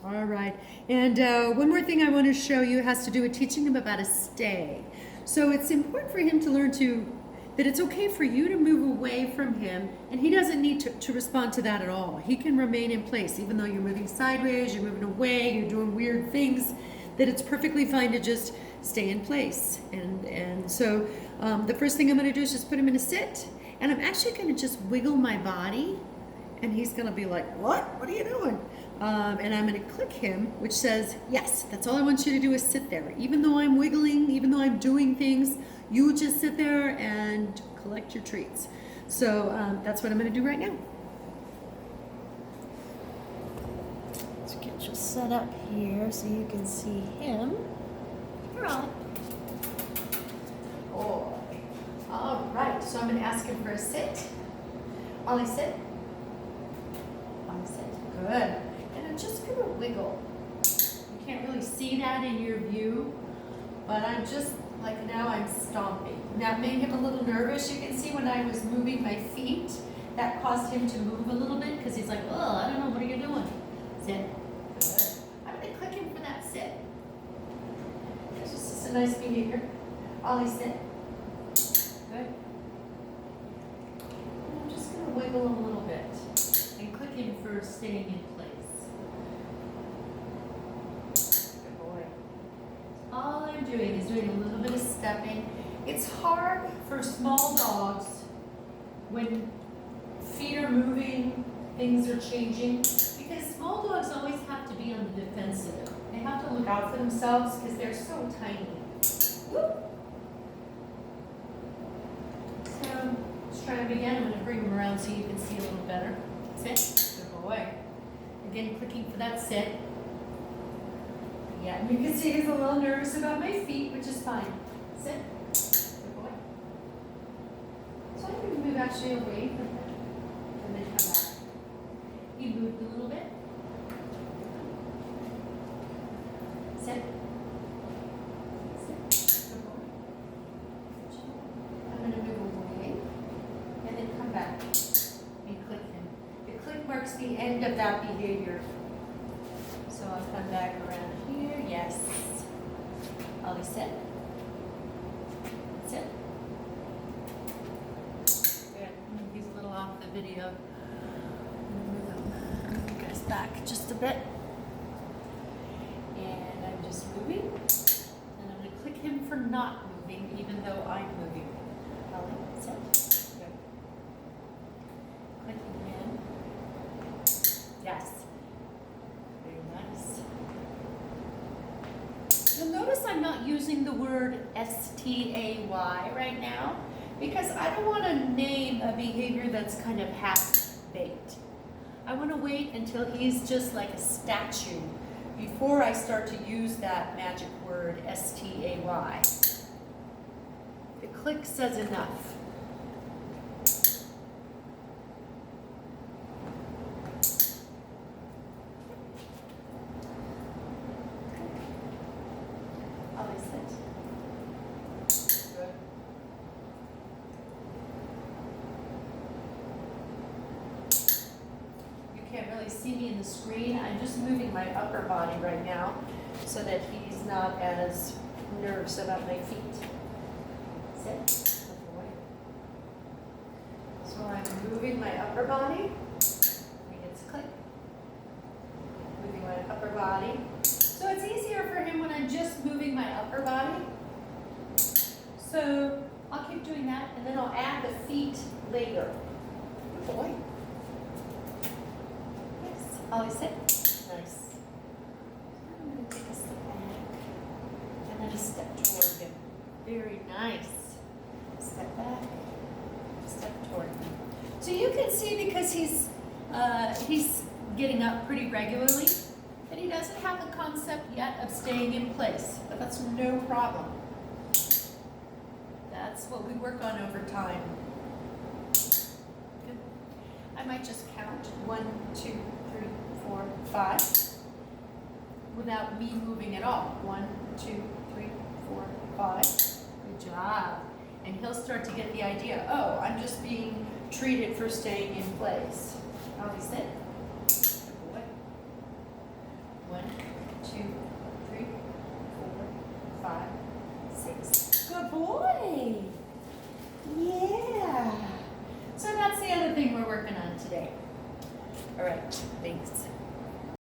All right. And one more thing I want to show you has to do with teaching him about a stay. So it's important for him to learn that it's okay for you to move away from him, and he doesn't need to respond to that at all. He can remain in place, even though you're moving sideways, you're moving away, you're doing weird things, that it's perfectly fine to just stay in place. And so the first thing I'm going to do is just put him in a sit, and I'm actually going to just wiggle my body, and he's going to be like, what? What are you doing? And I'm going to click him, which says, yes, that's all I want you to do is sit there. Even though I'm wiggling, even though I'm doing things, you just sit there and collect your treats. So that's what I'm going to do right now. Let's get you set up here so you can see him. Here, Ollie. Oh, all right. So I'm going to ask him for a sit. Ollie, sit. Ollie, sit. Good. And I'm just going to wiggle. You can't really see that in your view, but I'm just, like now I'm stomping. That made him a little nervous. You can see when I was moving my feet, that caused him to move a little bit because he's like, oh, I don't know, what are you doing? Sit. Good. I'm going to click him for that sit. It's just a nice behavior. Ollie, sit. Good. And I'm just going to wiggle him a little bit and click him for staying in place. Good boy. All I'm doing is doing a little bit of stepping. It's hard for small dogs when feet are moving, things are changing, because small dogs always have to be on the defensive. They have to look out for themselves because they're so tiny. Whoop. So let's try it again. I'm going to bring him around so you can see a little better. Sit. Good boy. Again, clicking for that sit. Yeah, and you can see he's a little nervous about my feet, which is fine. Sit. Good boy. So I'm going to move actually away from him and then come back. He moved a little bit. Sit. Sit. Good boy. I'm going to move away and then come back and click him. The click marks the end of that behavior. So I'll come back around here. Yes. Ollie, sit. Sit. Good. He's a little off the video. Move you guys back just a bit. And I'm just moving. And I'm going to click him for not moving, even though I'm moving. Ollie, sit. Good. Clicking him. Yes. You'll notice I'm not using the word S-T-A-Y right now because I don't want to name a behavior that's kind of half-baked. I want to wait until he's just like a statue before I start to use that magic word S-T-A-Y. The click says enough. Can't really see me in the screen. I'm just moving my upper body right now so that he's not as nervous about my feet. Sit. So I'm moving my upper body. He gets click. Moving my upper body. So it's easier for him when I'm just moving my upper body. So I'll keep doing that and then I'll add the feet later. Good boy. Ollie, sit. Nice. I'm going to take a step back and then a step toward him. Very nice. Step back, step toward him. So you can see because he's getting up pretty regularly that he doesn't have the concept yet of staying in place, but that's no problem. That's what we work on over time. Good. I might just count 1, 2, 3, 4, 5 without me moving at all. 1, 2, 3, 4, 5. Good job. And he'll start to get the idea, oh, I'm just being treated for staying in place. Ollie, sit. Good boy. 1, working on today. All right, thanks.